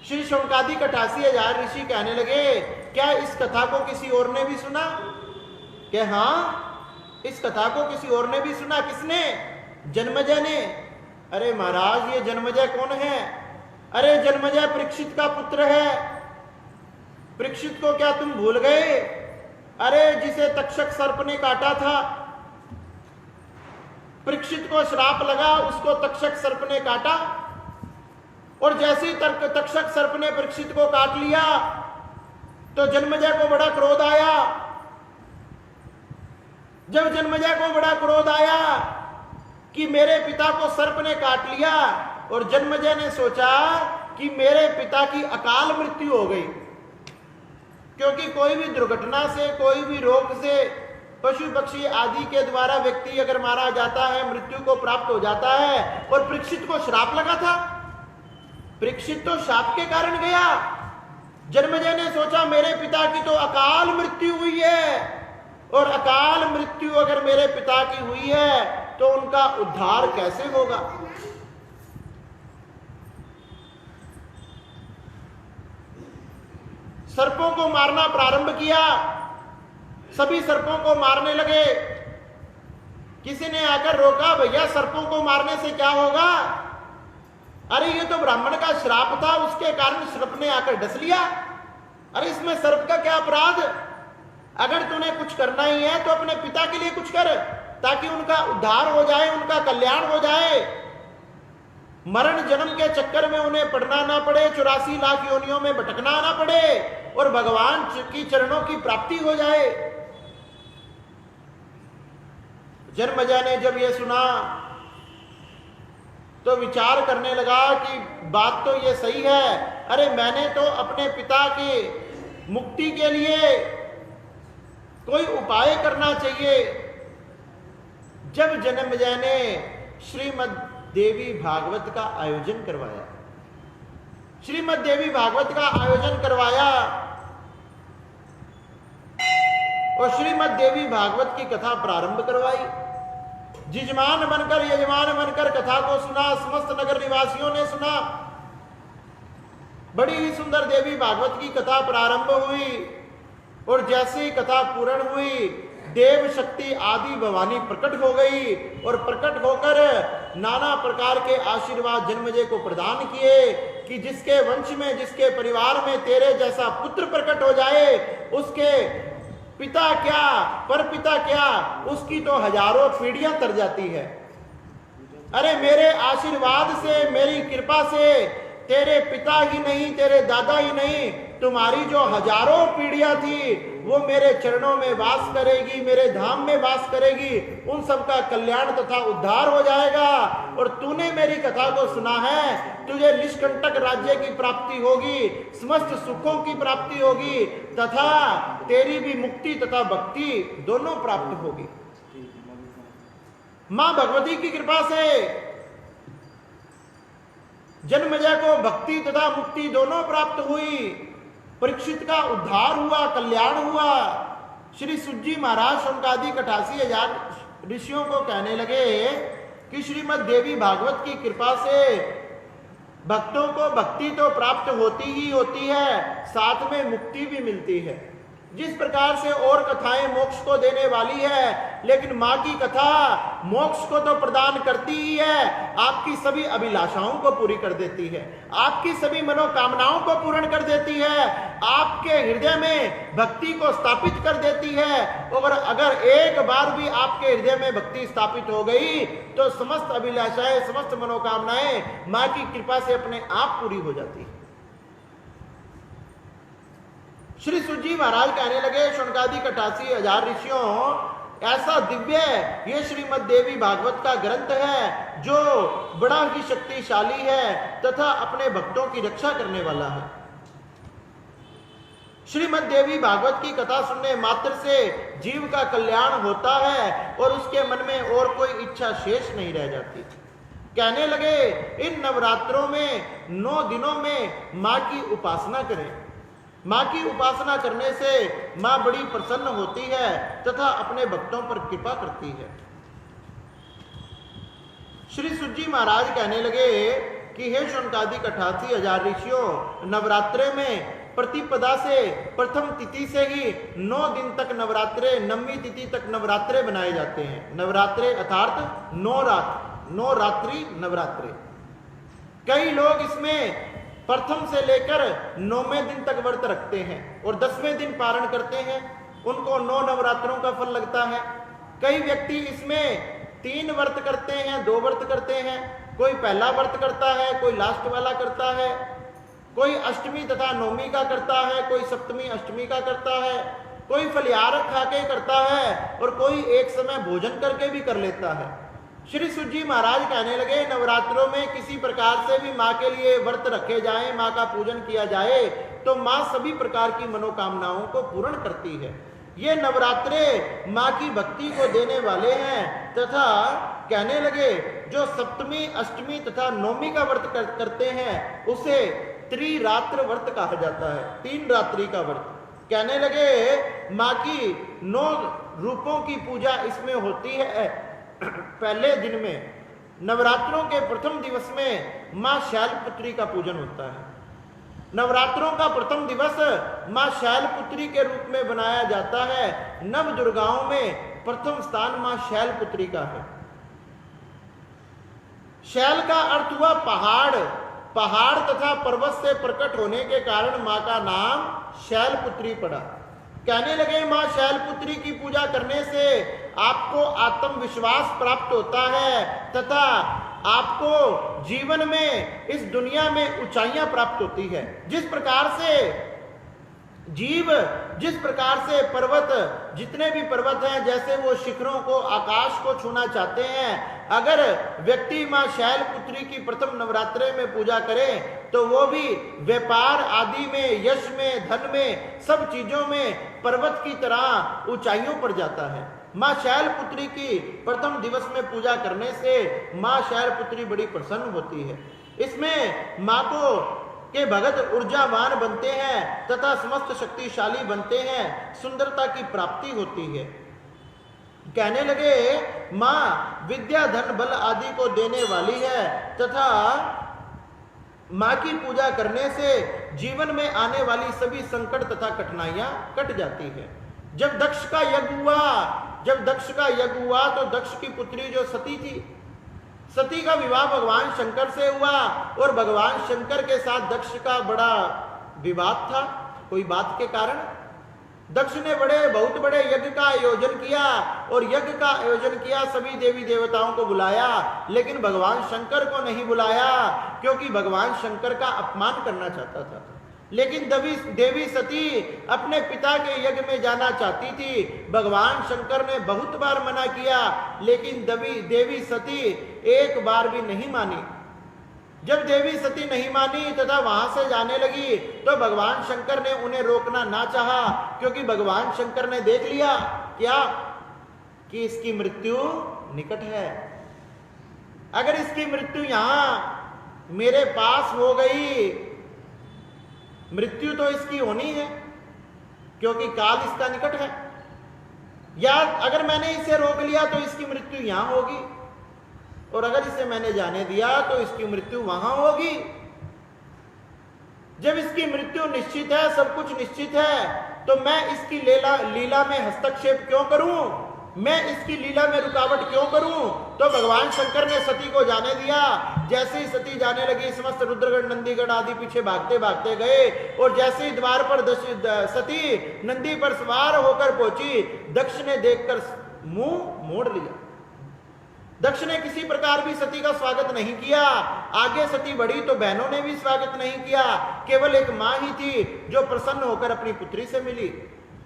श्री शौनकादिक 88,000 ऋषि कहने लगे, क्या इस कथा को किसी और ने भी सुना? कि हाँ, इस कथा को किसी और ने भी सुना। किसने? जन्मेजय ने। अरे महाराज, ये जन्मेजय कौन है? अरे जन्मेजय परीक्षित का पुत्र है। परीक्षित को क्या तुम भूल गए? अरे जिसे तक्षक सर्प ने काटा था, परीक्षित को श्राप लगा, उसको तक्षक सर्प ने काटा, और जैसे ही तक्षक सर्प ने परीक्षित को काट लिया तो जन्मेजय को बड़ा क्रोध आया। जब जन्मेजय को बड़ा क्रोध आया कि मेरे पिता को सर्प ने काट लिया, और जन्मेजय ने सोचा कि मेरे पिता की अकाल मृत्यु हो गई, क्योंकि कोई भी दुर्घटना से, कोई भी रोग से, पशु पक्षी आदि के द्वारा व्यक्ति अगर मारा जाता है, मृत्यु को प्राप्त हो जाता है। और परीक्षित को श्राप लगा था, परीक्षित तो शाप के कारण गया। जन्मेजय ने सोचा मेरे पिता की तो अकाल मृत्यु हुई है, और अकाल मृत्यु अगर मेरे पिता की हुई है तो उनका उद्धार कैसे होगा? सर्पों को मारना प्रारंभ किया, सभी सर्पों को मारने लगे। किसी ने आकर रोका, भैया सर्पों को मारने से क्या होगा? अरे ये तो ब्राह्मण का श्राप था, उसके कारण सर्प ने आकर डस लिया। अरे इसमें सर्प का क्या अपराध? अगर तूने कुछ करना ही है तो अपने पिता के लिए कुछ कर, ताकि उनका उद्धार हो जाए, उनका कल्याण हो जाए, मरण जन्म के चक्कर में उन्हें पड़ना ना पड़े, 84 लाख योनियों में भटकना ना पड़े और भगवान की चरणों की प्राप्ति हो जाए। जन्मेजय ने जब यह सुना तो विचार करने लगा कि बात तो ये सही है, अरे मैंने तो अपने पिता की मुक्ति के लिए कोई उपाय करना चाहिए। जब जन्मेजय ने श्रीमद् देवी भागवत का आयोजन करवाया, श्रीमद् देवी भागवत का आयोजन करवाया और श्रीमद् देवी भागवत की कथा प्रारंभ करवाई, जिजमान बनकर यजमान बनकर कथा को सुना, समस्त नगर निवासियों ने सुना। बड़ी ही सुंदर देवी भागवत की कथा प्रारंभ हुई और जैसे ही कथा पूर्ण हुई, देव शक्ति आदि भवानी प्रकट हो गई और प्रकट होकर नाना प्रकार के आशीर्वाद जन्मेजय को प्रदान किए कि जिसके वंश में, जिसके परिवार में तेरे जैसा पुत्र प्रकट हो जाए, उसके पिता क्या, परपिता क्या, उसकी तो हजारों पीढ़ियां तर जाती है। अरे मेरे आशीर्वाद से, मेरी कृपा से तेरे पिता ही नहीं, तेरे दादा ही नहीं, तुम्हारी जो हजारों पीढ़ियां थी वो मेरे चरणों में वास करेगी, मेरे धाम में वास करेगी, उन सब का कल्याण तथा उद्धार हो जाएगा। और तूने मेरी कथा को सुना है, तुझे निष्कंटक राज्य की प्राप्ति होगी, समस्त सुखों की प्राप्ति होगी तथा तेरी भी मुक्ति तथा भक्ति दोनों प्राप्त होगी। मां भगवती की कृपा से जन्मेजय को भक्ति तथा मुक्ति दोनों प्राप्त हुई, परीक्षित का उद्धार हुआ, कल्याण हुआ। श्री सुज्जी महाराज शौनकादिक 88,000 ऋषियों को कहने लगे कि श्रीमद् देवी भागवत की कृपा से भक्तों को भक्ति तो प्राप्त होती ही होती है, साथ में मुक्ति भी मिलती है। जिस प्रकार से और कथाएं मोक्ष को देने वाली है, लेकिन मां की कथा मोक्ष को तो प्रदान करती ही है, आपकी सभी अभिलाषाओं को पूरी कर देती है, आपकी सभी मनोकामनाओं को पूर्ण कर देती है, आपके हृदय में भक्ति को स्थापित कर देती है। और अगर एक बार भी आपके हृदय में भक्ति स्थापित हो गई तो समस्त अभिलाषाएं, समस्त मनोकामनाएं मां की कृपा से अपने आप पूरी हो जाती है। श्री सुजी महाराज कहने लगे, शौनकादिक 88,000 ऋषियों, ऐसा दिव्य ये श्रीमद् देवी भागवत का ग्रंथ है जो बड़ा ही शक्तिशाली है तथा अपने भक्तों की रक्षा करने वाला है। श्रीमद् देवी भागवत की कथा सुनने मात्र से जीव का कल्याण होता है और उसके मन में और कोई इच्छा शेष नहीं रह जाती। कहने लगे, इन नवरात्रों में 9 दिनों में मां की उपासना करें। मां की उपासना करने से मां बड़ी प्रसन्न होती है तथा अपने भक्तों पर कृपा करती है। श्री सुजी महाराज कहने लगे कि हे शौनकादिक 88,000 ऋषियों, नवरात्रे में प्रतिपदा से, प्रथम तिथि से ही 9 दिन तक नवरात्रे, 9वीं तिथि तक नवरात्रे बनाए जाते हैं। नवरात्रे अर्थात 9 रात्रि नवरात्रे। कई लोग इसमें प्रथम से लेकर 9वें दिन तक व्रत रखते हैं और 10वें दिन पारण करते हैं, उनको 9 नवरात्रों का फल लगता है। कई व्यक्ति इसमें 3 व्रत करते हैं, 2 व्रत करते हैं, कोई पहला व्रत करता है, कोई लास्ट वाला करता है, कोई अष्टमी तथा नवमी का करता है, कोई सप्तमी अष्टमी का करता है, कोई फलिहार खा के करता है और कोई एक समय भोजन करके भी कर लेता है। श्री सुजी महाराज कहने लगे, नवरात्रों में किसी प्रकार से भी मां के लिए व्रत रखे जाएं, मां का पूजन किया जाए तो मां सभी प्रकार की मनोकामनाओं को पूर्ण करती है। ये नवरात्रे मां की भक्ति को देने वाले हैं तथा कहने लगे, जो सप्तमी, अष्टमी तथा नवमी का व्रत करते हैं उसे त्रिरात्र व्रत कहा जाता है, 3 रात्रि का व्रत। कहने लगे, मां की 9 रूपों की पूजा इसमें होती है। पहले दिन में, नवरात्रों के प्रथम दिवस में मां शैलपुत्री का पूजन होता है। नवरात्रों का प्रथम दिवस मां शैलपुत्री के रूप में बनाया जाता है। नव दुर्गाओं में प्रथम स्थान मां शैलपुत्री का है। शैल का अर्थ हुआ पहाड़, पहाड़ तथा पर्वत से प्रकट होने के कारण मां का नाम शैलपुत्री पड़ा। कहने लगे मां शैलपुत्री की पूजा करने से आपको आत्मविश्वास प्राप्त होता है तथा आपको जीवन में इस दुनिया में ऊंचाइयां प्राप्त होती है। जिस प्रकार से जीव, जिस प्रकार से पर्वत, जितने भी पर्वत हैं, जैसे वो शिखरों को, आकाश को छूना चाहते हैं, अगर व्यक्ति मां शैलपुत्री की प्रथम नवरात्रे में पूजा करे तो वो भी व्यापार आदि में, यश में, धन में, सब चीजों में पर्वत की तरह ऊंचाइयों पर जाता है। मां शैलपुत्री की प्रथम दिवस में पूजा करने से मां शैलपुत्री बड़ी प्रसन्न होती है। इसमें मां को के भगत ऊर्जावान बनते हैं तथा समस्त शक्तिशाली बनते हैं, सुंदरता की प्राप्ति होती है। कहने लगे मां विद्या, धन, बल आदि को देने वाली है तथा मां की पूजा करने से जीवन में आने वाली सभी संकट तथा कठिनाइयां कट जाती है। जब दक्ष का यज्ञ हुआ तो दक्ष की पुत्री जो सती थी, सती का विवाह भगवान शंकर से हुआ और भगवान शंकर के साथ दक्ष का बड़ा विवाद था। कोई बात के कारण दक्ष ने बहुत बड़े यज्ञ का आयोजन किया और यज्ञ का आयोजन किया, सभी देवी देवताओं को बुलाया, लेकिन भगवान शंकर को नहीं बुलाया क्योंकि भगवान शंकर का अपमान करना चाहता था। लेकिन देवी सती अपने पिता के यज्ञ में जाना चाहती थी। भगवान शंकर ने बहुत बार मना किया, लेकिन देवी सती एक बार भी नहीं मानी। जब देवी सती नहीं मानी तथा वहां से जाने लगी तो भगवान शंकर ने उन्हें रोकना ना चाहा, क्योंकि भगवान शंकर ने देख लिया क्या कि इसकी मृत्यु निकट है। अगर इसकी मृत्यु यहां मेरे पास हो गई, मृत्यु तो इसकी होनी है क्योंकि काल इसका निकट है, या अगर मैंने इसे रोक लिया तो इसकी मृत्यु यहां होगी, और अगर इसे मैंने जाने दिया तो इसकी मृत्यु वहां होगी। जब इसकी मृत्यु निश्चित है, सब कुछ निश्चित है, तो मैं इसकी लीला में हस्तक्षेप क्यों करूं, मैं इसकी लीला में रुकावट क्यों करूं। तो भगवान शंकर ने सती को जाने दिया। जैसे ही सती जाने लगी, समस्त रुद्रगण, नंदीगण आदि पीछे भागते भागते गए, और जैसे ही द्वार पर सती नंदी पर सवार होकर पहुंची, दक्ष ने देखकर मुंह मोड़ लिया। दक्ष ने किसी प्रकार भी सती का स्वागत नहीं किया। आगे सती बढ़ी तो बहनों ने भी स्वागत नहीं किया। केवल एक मां ही थी जो प्रसन्न होकर अपनी पुत्री से मिली।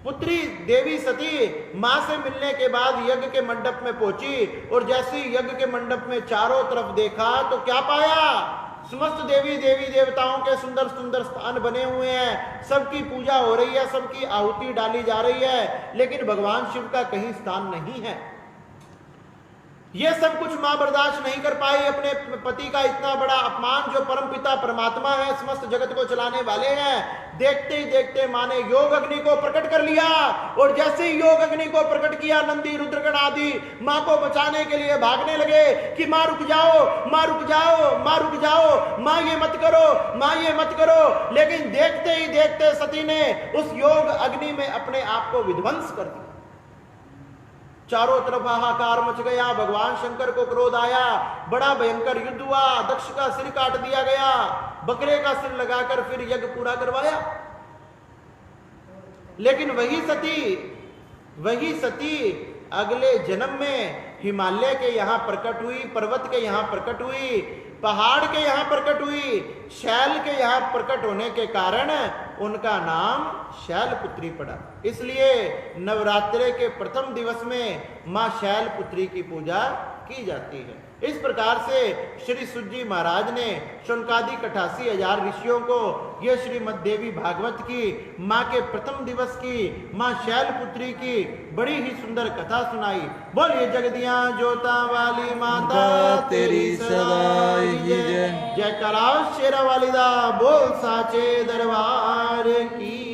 पुत्री देवी सती मां से मिलने के बाद यज्ञ के मंडप में पहुंची, और जैसे ही यज्ञ के मंडप में चारों तरफ देखा तो क्या पाया, समस्त देवी देवताओं के सुंदर सुंदर स्थान बने हुए हैं, सबकी पूजा हो रही है, सबकी आहुति डाली जा रही है, लेकिन भगवान शिव का कहीं स्थान नहीं है। ये सब कुछ मां बर्दाश्त नहीं कर पाई, अपने पति का इतना बड़ा अपमान, जो परमपिता परमात्मा है, समस्त जगत को चलाने वाले हैं। देखते ही देखते मां ने योग अग्नि को प्रकट कर लिया, और जैसे ही योग अग्नि को प्रकट किया, नंदी रुद्रगण आदि मां को बचाने के लिए भागने लगे कि मां रुक जाओ, मां रुक जाओ, मां रुक जाओ, मां ये मत करो, मां ये मत करो। लेकिन देखते ही देखते सती ने उस योग अग्नि में अपने आप को विध्वंस कर दिया। चारों तरफ हाहाकार मच गया, भगवान शंकर को क्रोध आया, बड़ा भयंकर युद्ध हुआ, दक्ष का सिर काट दिया गया, बकरे का सिर लगाकर फिर यज्ञ पूरा करवाया। लेकिन वही सती अगले जन्म में हिमालय के यहां प्रकट हुई, पर्वत के यहां प्रकट हुई, पहाड़ के यहां प्रकट हुई, शैल के यहां प्रकट होने के कारण उनका नाम शैलपुत्री पड़ा। इसलिए नवरात्रे के प्रथम दिवस में मां शैलपुत्री की पूजा की जाती है। इस प्रकार से श्री सुजी महाराज ने शौनकादि 88,000 ऋषियों को यह श्रीमद् देवी भागवत की मां के प्रथम दिवस की मां शैलपुत्री की बड़ी ही सुंदर कथा सुनाई। बोलिए जगदियां जोता वाली माता तेरी सदाई जय। जय करा शेरा वाली दा बोल साचे दरबार की।